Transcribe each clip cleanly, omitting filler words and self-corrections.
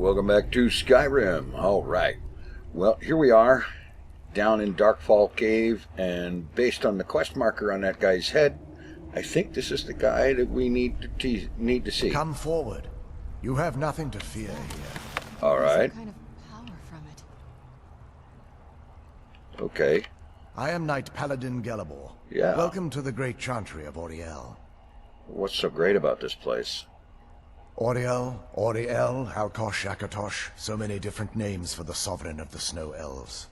welcome back to Skyrim. Alright, well here we are, down in Darkfall Cave, and based on the quest marker on that guy's head, I think this is the guy that we need to see. Come forward. You have nothing to fear here. Alright. Some kind of power from it. Okay. I am Knight Paladin Gelabor. Yeah. Welcome to the great chantry of Auriel. What's so great about this place? Auriel, Auriel, Alkosh, Akatosh, so many different names for the sovereign of the Snow Elves.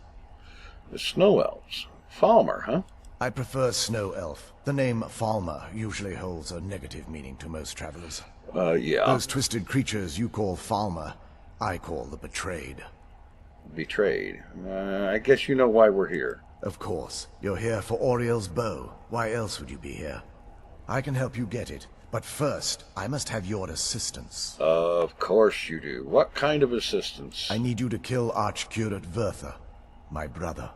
The Snow Elves. Falmer, huh? I prefer Snow Elf. The name Falmer usually holds a negative meaning to most travelers. Yeah. Those twisted creatures you call Falmer, I call the Betrayed. Betrayed. I guess you know why we're here. Of course. You're here for Auriel's bow. Why else would you be here? I can help you get it, but first, I must have your assistance. Of course you do. What kind of assistance? I need you to kill Archcurate Vertha, my brother.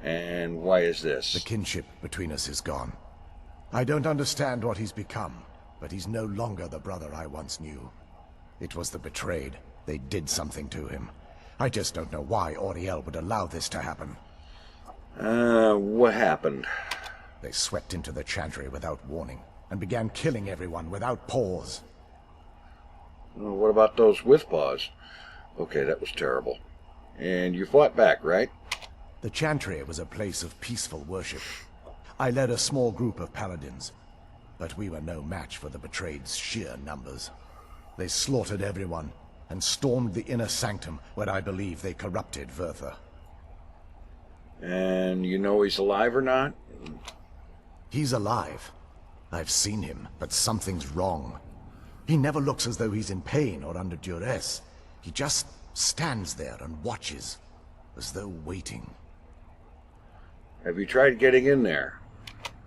And why is this? The kinship between us is gone. I don't understand what he's become, but he's no longer the brother I once knew. It was the Betrayed. They did something to him. I just don't know why Auriel would allow this to happen. What happened? They swept into the chantry without warning, and began killing everyone without pause. What about those with paws? Okay, that was terrible. And you fought back, right? The chantry was a place of peaceful worship. I led a small group of paladins, but we were no match for the Betrayed's sheer numbers. They slaughtered everyone, and stormed the inner sanctum where I believe they corrupted Vertha. And you know he's alive or not? He's alive. I've seen him, but something's wrong. He never looks as though he's in pain or under duress. He just stands there and watches, as though waiting. Have you tried getting in there?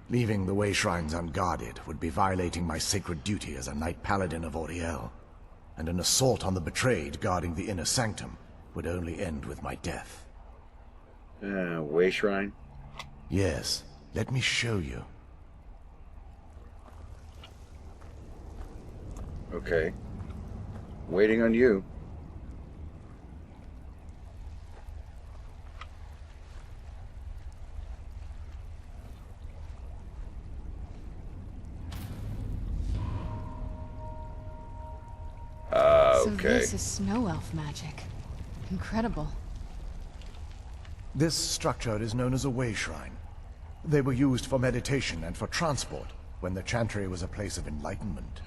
Leaving the way shrines unguarded would be violating my sacred duty as a Knight Paladin of Auriel, and an assault on the Betrayed guarding the inner sanctum would only end with my death. Way shrine? Yes, let me show you. Okay. Waiting on you. So okay. this is snow elf magic. Incredible. This structure is known as a way shrine. They were used for meditation and for transport when the chantry was a place of enlightenment.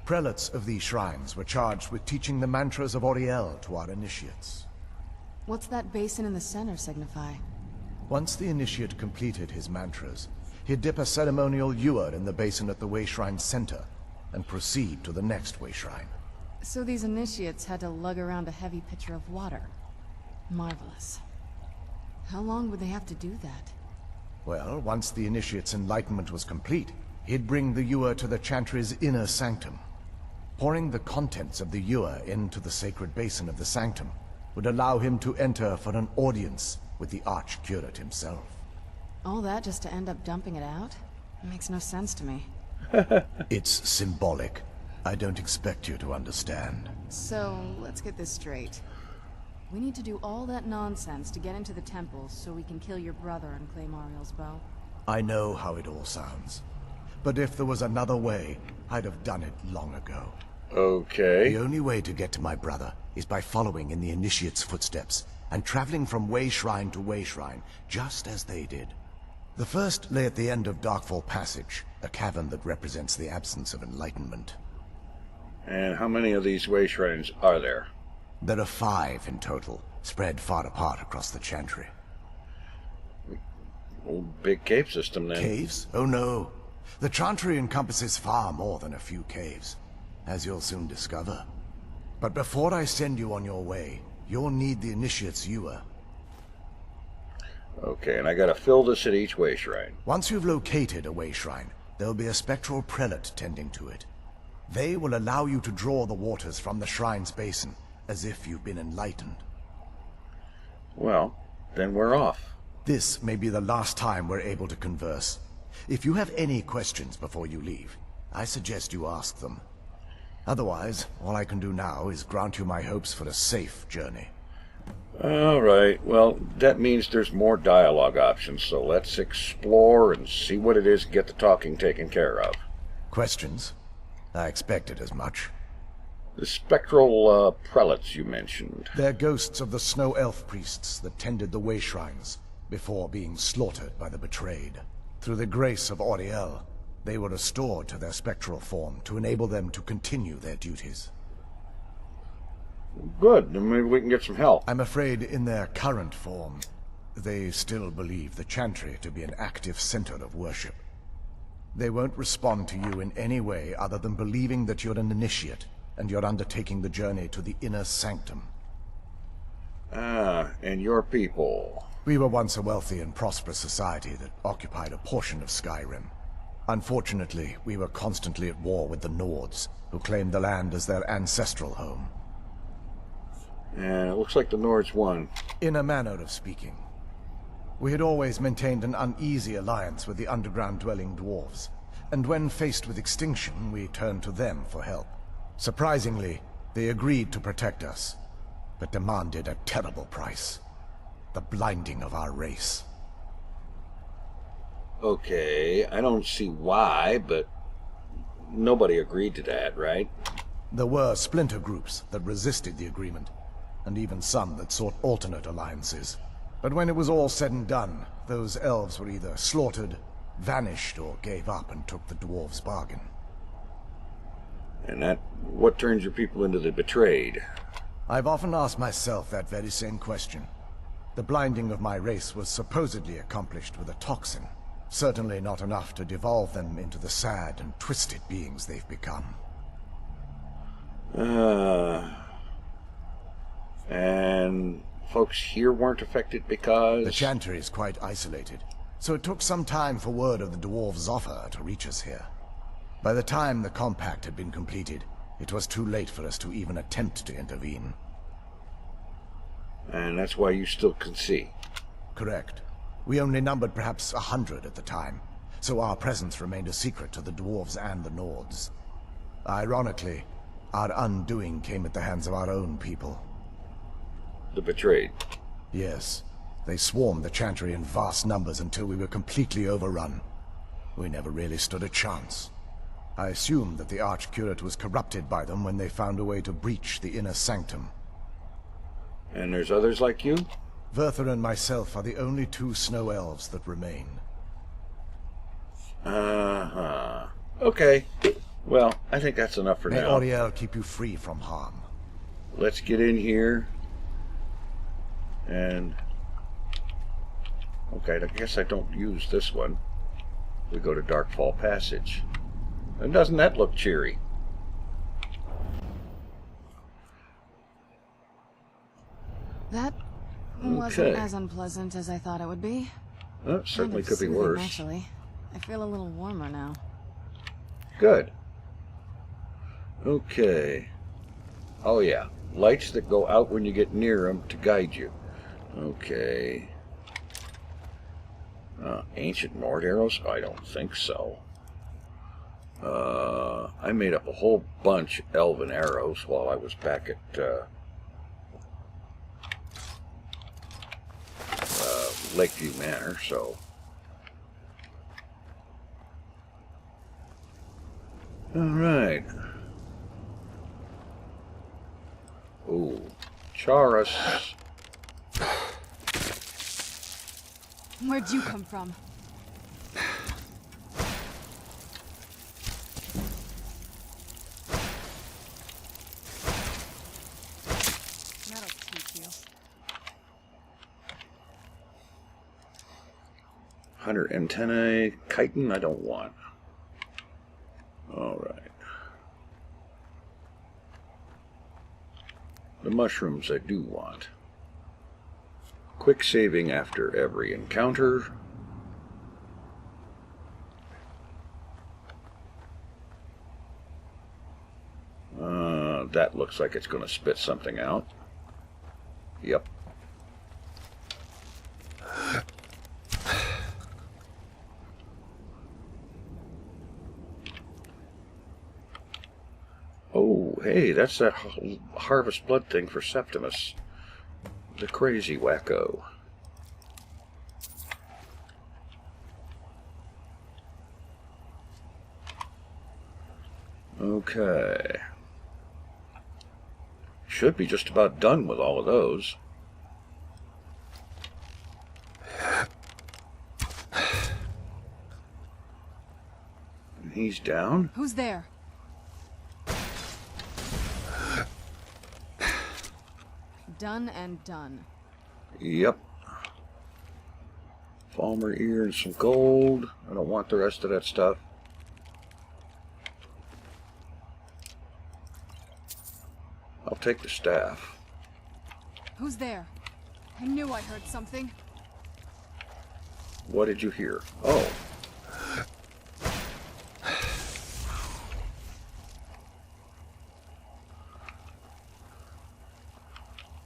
Prelates of these shrines were charged with teaching the mantras of Auriel to our initiates. What's that basin in the center signify? Once the initiate completed his mantras, he'd dip a ceremonial ewer in the basin at the way shrine's center and proceed to the next way shrine. So these initiates had to lug around a heavy pitcher of water. Marvelous. How long would they have to do that? Well, once the initiate's enlightenment was complete, he'd bring the ewer to the chantry's inner sanctum. Pouring the contents of the ewer into the sacred basin of the sanctum would allow him to enter for an audience with the Archcurate himself. All that just to end up dumping it out? It makes no sense to me. It's symbolic. I don't expect you to understand. So, let's get this straight. We need to do all that nonsense to get into the temple so we can kill your brother and claim Auriel's bow? I know how it all sounds. But if there was another way, I'd have done it long ago. Okay. The only way to get to my brother is by following in the initiate's footsteps and traveling from way shrine to way shrine, just as they did. The first lay at the end of Darkfall Passage, a cavern that represents the absence of enlightenment. And how many of these way shrines are there? There are 5 in total, spread far apart across the chantry. Old big cave system then. Caves? Oh no. The chantry encompasses far more than a few caves, as you'll soon discover. But before I send you on your way, you'll need the initiate's ewer. Okay, and I gotta fill this at each way shrine. Once you've located a way shrine, there'll be a spectral prelate tending to it. They will allow you to draw the waters from the shrine's basin, as if you've been enlightened. Well, then we're off. This may be the last time we're able to converse. If you have any questions before you leave, I suggest you ask them. Otherwise, all I can do now is grant you my hopes for a safe journey. All right, well, that means there's more dialogue options, so let's explore and see what it is and get the talking taken care of. Questions? I expected as much. The spectral prelates you mentioned. They're ghosts of the snow elf priests that tended the way shrines before being slaughtered by the betrayed. Through the grace of Auriel, they were restored to their spectral form to enable them to continue their duties. Good, then maybe we can get some help. I'm afraid in their current form, they still believe the Chantry to be an active center of worship. They won't respond to you in any way other than believing that you're an initiate and you're undertaking the journey to the inner sanctum. Ah, and your people. We were once a wealthy and prosperous society that occupied a portion of Skyrim. Unfortunately, we were constantly at war with the Nords, who claimed the land as their ancestral home. And it looks like the Nords won. In a manner of speaking. We had always maintained an uneasy alliance with the underground-dwelling dwarves, and when faced with extinction, we turned to them for help. Surprisingly, they agreed to protect us, but demanded a terrible price. The blinding of our race. Okay, I don't see why, but nobody agreed to that, right? There were splinter groups that resisted the agreement, and even some that sought alternate alliances. But when it was all said and done, those elves were either slaughtered, vanished, or gave up and took the dwarves' bargain. And that, what turns your people into the betrayed? I've often asked myself that very same question. The blinding of my race was supposedly accomplished with a toxin. Certainly not enough to devolve them into the sad and twisted beings they've become. And folks here weren't affected because... The Chantry is quite isolated, so it took some time for word of the dwarves' offer to reach us here. By the time the compact had been completed, it was too late for us to even attempt to intervene. And that's why you still can see. Correct. We only numbered perhaps 100 at the time, so our presence remained a secret to the dwarves and the Nords. Ironically, our undoing came at the hands of our own people. The betrayed. Yes. They swarmed the Chantry in vast numbers until we were completely overrun. We never really stood a chance. I assumed that the Archcurate was corrupted by them when they found a way to breach the inner sanctum. And there's others like you? Verther and myself are the only two snow elves that remain. Uh-huh. Okay. Well, I think that's enough for May now. Auriel keep you free from harm. Let's get in here. And... okay, I guess I don't use this one. We go to Darkfall Passage. And doesn't that look cheery? That wasn't as unpleasant as I thought it would be. Well, certainly Kind of could be soothing, worse. Actually, I feel a little warmer now. Good. Okay. Oh yeah, lights that go out when you get near them to guide you. Okay. Ancient Nord arrows? I don't think so. I made up a whole bunch of elven arrows while I was back at Lakeview Manor, so... Alright. Ooh. Chaurus. Where'd you come from? That'll teach you. Hunter antennae. Chitin I don't want. Alright. The mushrooms I do want. Quick saving after every encounter. That looks like it's going to spit something out. Yep. Oh, hey, that's that harvest blood thing for Septimus. The crazy wacko. Okay. Should be just about done with all of those. He's down. Who's there? Done and done. Yep. Falmer ear and some gold. I don't want the rest of that stuff. I'll take the staff. Who's there? I knew I heard something. What did you hear? Oh.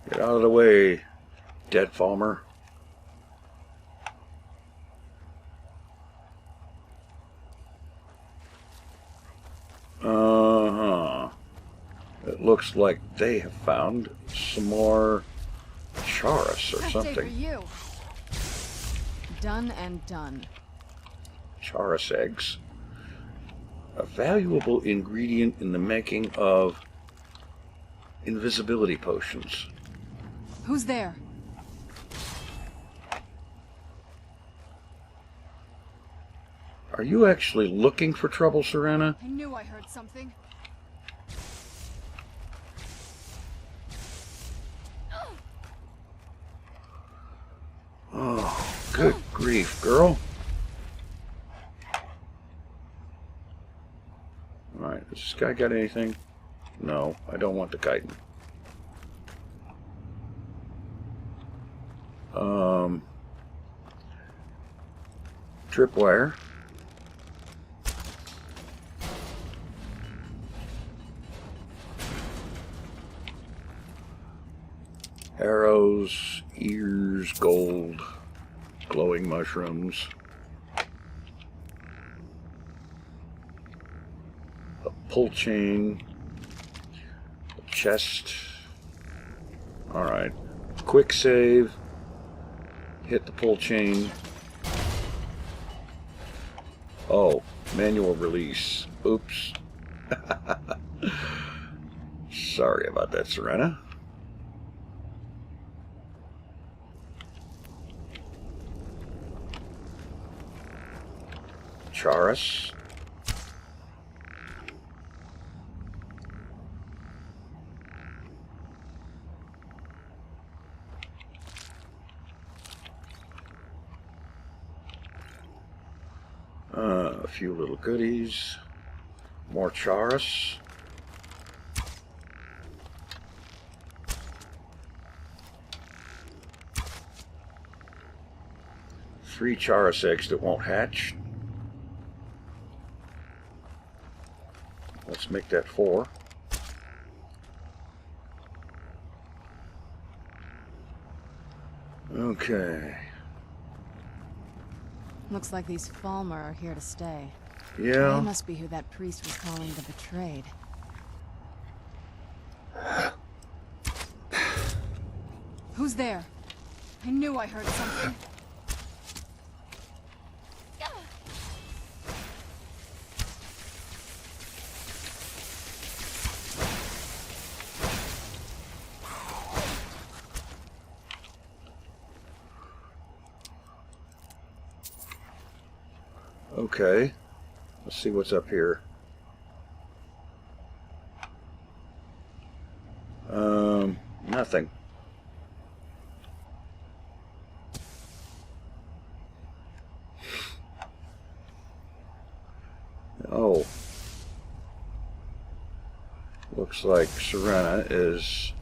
Get out of the way, dead Falmer. Uh-huh. It looks like they have found some more Charis or That day something. for you. Done and done. Charis eggs. A valuable ingredient in the making of invisibility potions. Who's there? Are you actually looking for trouble, Serena? I knew I heard something. Oh, good grief, girl. Alright, has this guy got anything? No, I don't want the chitin. Tripwire. Arrows, ears, gold, glowing mushrooms. A pull chain. A chest. Alright. Quick save. Hit the pull chain. Oh, manual release. Oops. Sorry about that, Serena. Charis. A few little goodies. More Charis. Three Charis eggs that won't hatch. Let's make that 4. Okay. Looks like these Falmer are here to stay. Yeah. They must be who that priest was calling the betrayed. Who's there? I knew I heard something. Okay. Let's see what's up here. Nothing. Oh. Looks like Serena is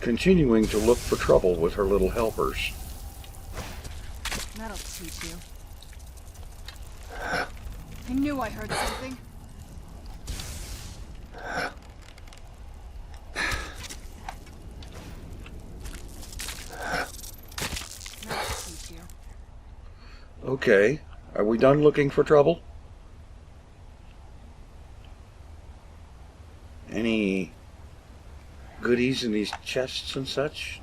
continuing to look for trouble with her little helpers. That'll teach you. I knew I heard something. That'll teach you. Okay. Are we done looking for trouble? Any goodies in these chests and such?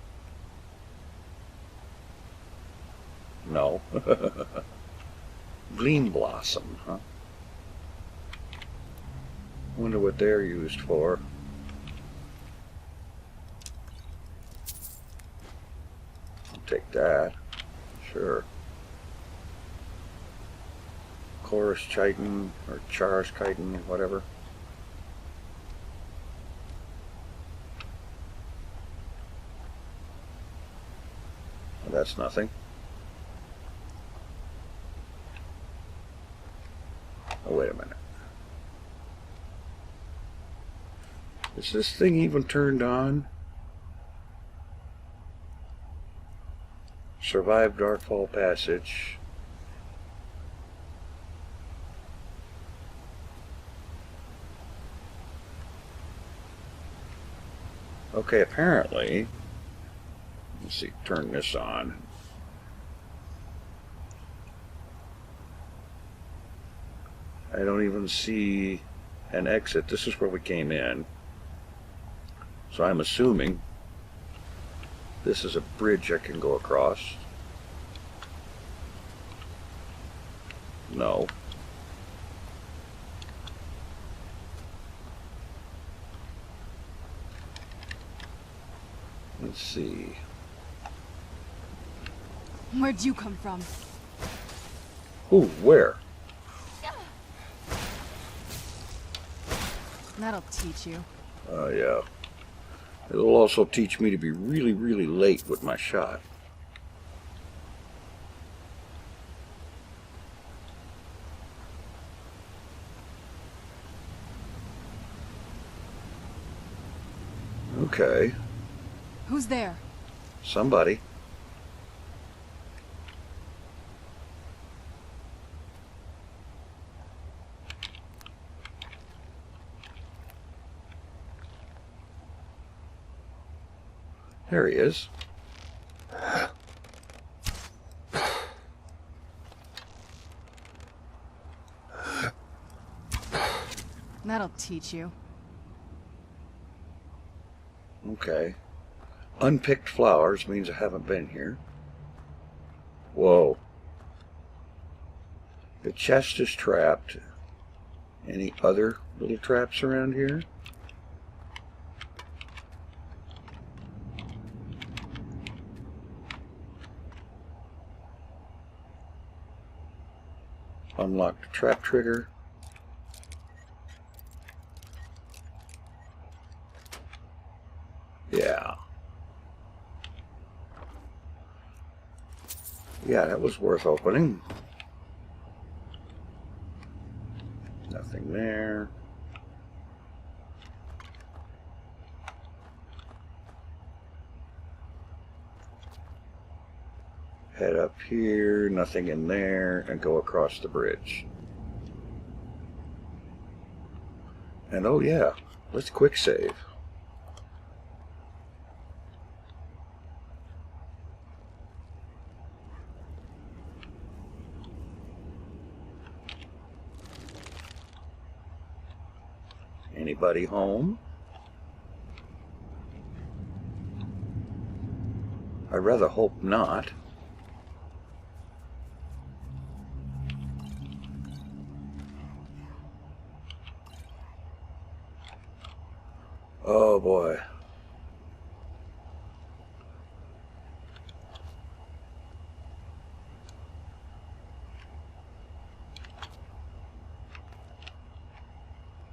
No. Gleam Blossom, huh? Wonder what they're used for. I'll take that. Sure. Chorus chitin, or Chars chitin, whatever. That's nothing. Oh, wait a minute. Is this thing even turned on? Survive Darkfall Passage. Okay, apparently. Let's see, turn this on. I don't even see an exit. This is where we came in. So I'm assuming this is a bridge I can go across. No. Let's see. Where'd you come from? Ooh, where? That'll teach you. Oh, yeah. It'll also teach me to be really, really late with my shot. Okay. Who's there? Somebody. There he is. That'll teach you. Okay. Unpicked flowers means I haven't been here. Whoa. The chest is trapped. Any other little traps around here? Unlocked trap trigger. Yeah. Yeah, that was worth opening. Nothing there. Head up here, nothing in there, and go across the bridge. And oh yeah, let's quick save. Anybody home? I rather hope not. Oh boy.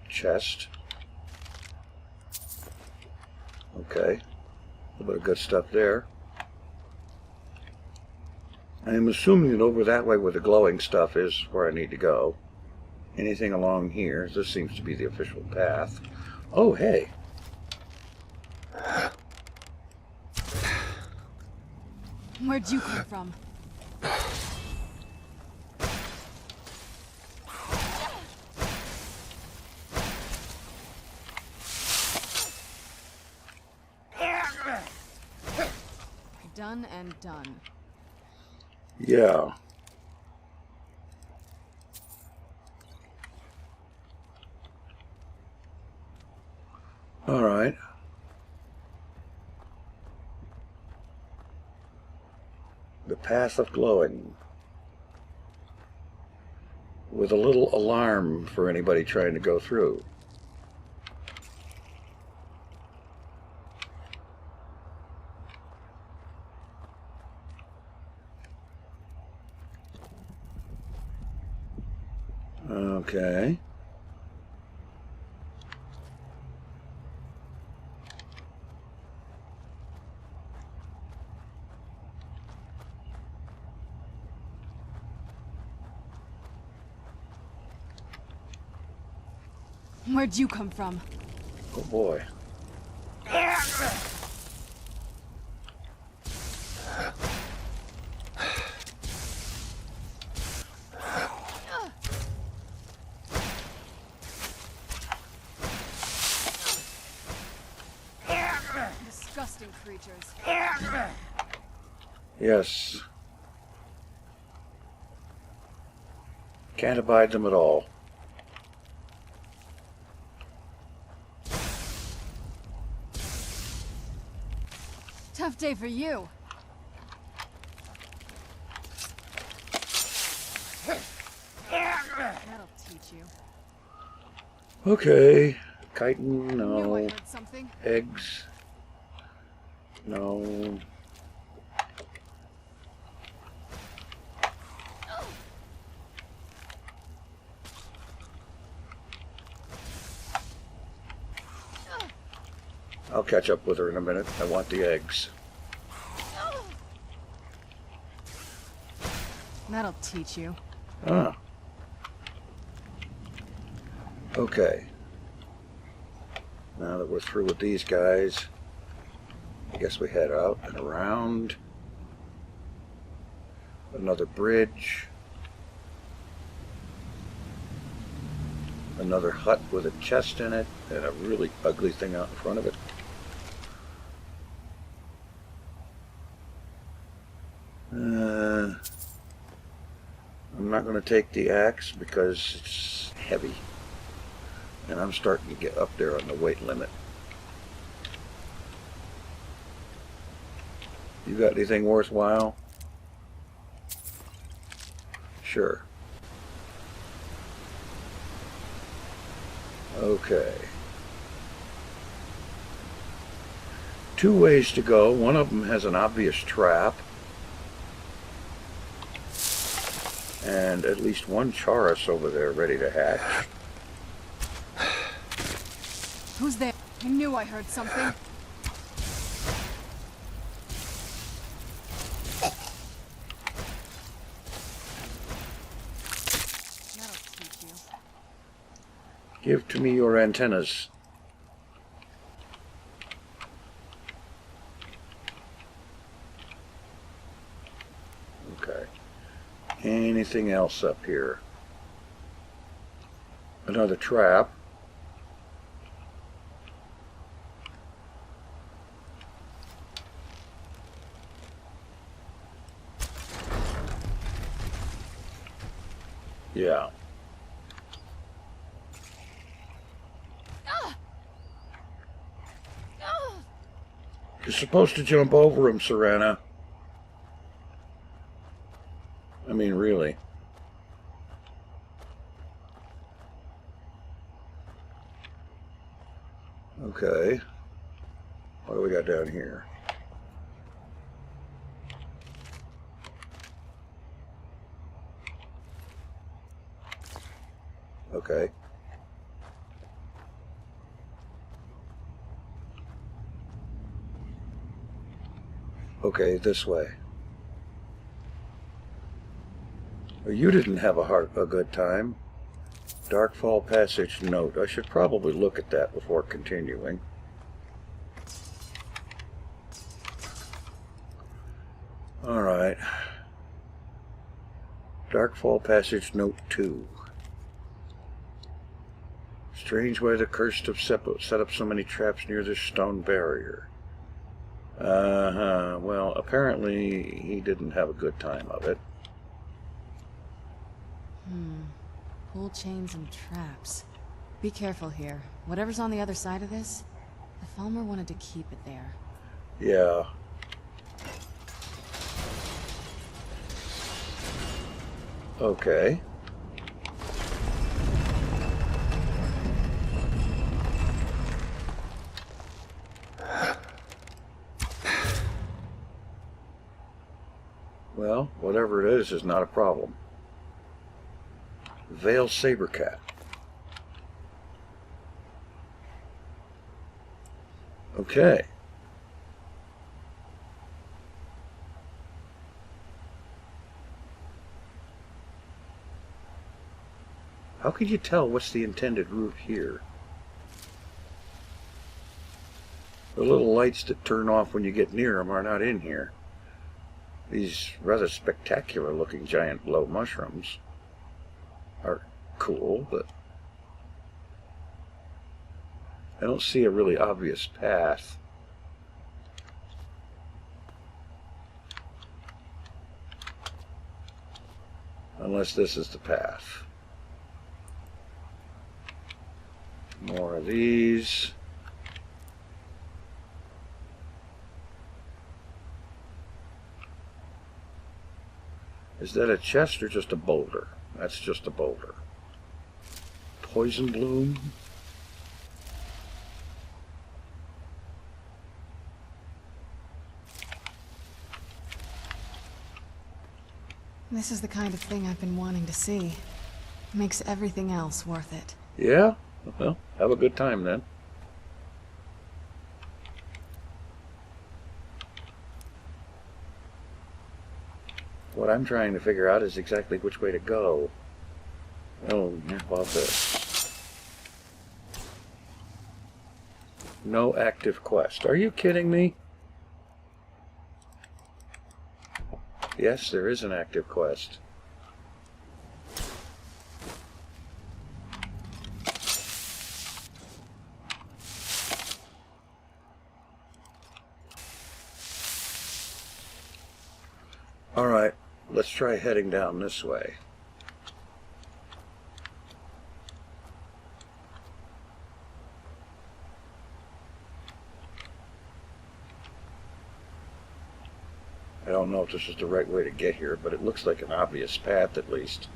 Chest. Okay. A little bit of good stuff there. I am assuming that over that way where the glowing stuff is where I need to go. Anything along here? This seems to be the official path. Oh, hey. Where'd you come from? Done and done. Yeah. All right. The path of glowing. With a little alarm for anybody trying to go through. Okay. Where'd you come from? Oh boy. Disgusting creatures. Yes. Can't abide them at all. Tough day for you. That'll teach you. Okay. Chitin, Knew I no. heard something. Eggs, no. I'll catch up with her in a minute. I want the eggs. That'll teach you. Ah. Okay. Now that we're through with these guys, I guess we head out and around. Another bridge. Another hut with a chest in it and a really ugly thing out in front of it. I'm not going to take the axe because it's heavy. And I'm starting to get up there on the weight limit. You got anything worthwhile? Sure. Okay. 2 ways to go. One of them has an obvious trap. And at least one Chaurus over there ready to hatch. Who's there? I knew I heard something. That'll teach you. Give to me your antennas. Okay. Anything else up here? Another trap. Yeah. You're supposed to jump over him, Serena. I mean, really. Okay. What do we got down here? Okay. Okay, this way. You didn't have a good time. Darkfall passage note. I should probably look at that before continuing. Alright. Darkfall passage note 2. Strange way the cursed have set up so many traps near this stone barrier. Well, apparently he didn't have a good time of it. Pull chains and traps. Be careful here. Whatever's on the other side of this, The Falmer wanted to keep it there. Yeah. Okay. Well, whatever it is not a problem. Veil Sabercat. Okay. How could you tell what's the intended route here? The little lights that turn off when you get near them are not in here. These rather spectacular looking giant blow mushrooms are cool, but I don't see a really obvious path. Unless this is the path. More of these. Is that a chest or just a boulder? That's just a boulder. Poison bloom. This is the kind of thing I've been wanting to see. Makes everything else worth it. Yeah? Well, have a good time then. What I'm trying to figure out is exactly which way to go. Oh, how about this? No active quest. Are you kidding me? Yes, there is an active quest. Alright, let's try heading down this way. I don't know if this is the right way to get here, but it looks like an obvious path at least.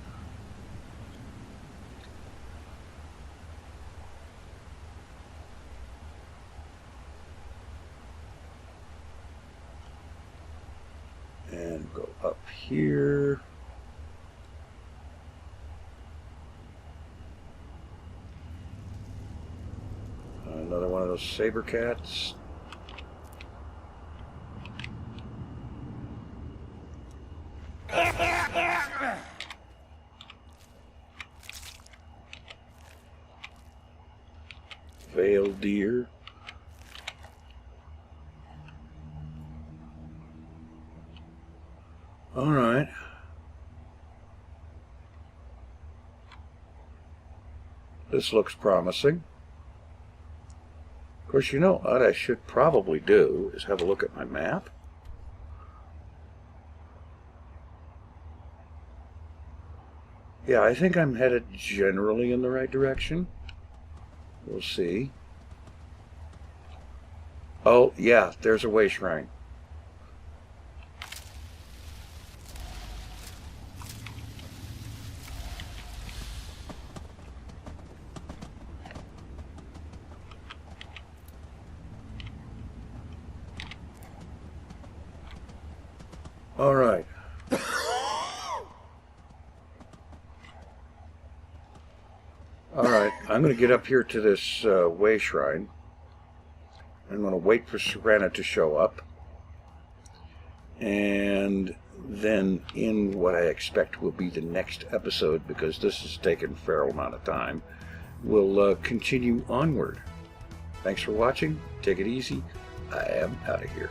And go up here. Another one of those saber cats. Veiled deer. All right. This looks promising. Of course, you know what I should probably do is have a look at my map. Yeah, I think I'm headed generally in the right direction. We'll see. Oh, yeah, there's a way shrine. All right. All right, I'm going to get up here to this way shrine. I'm going to wait for Serena to show up. And then in what I expect will be the next episode, because this has taken a fair amount of time, we'll continue onward. Thanks for watching. Take it easy. I am out of here.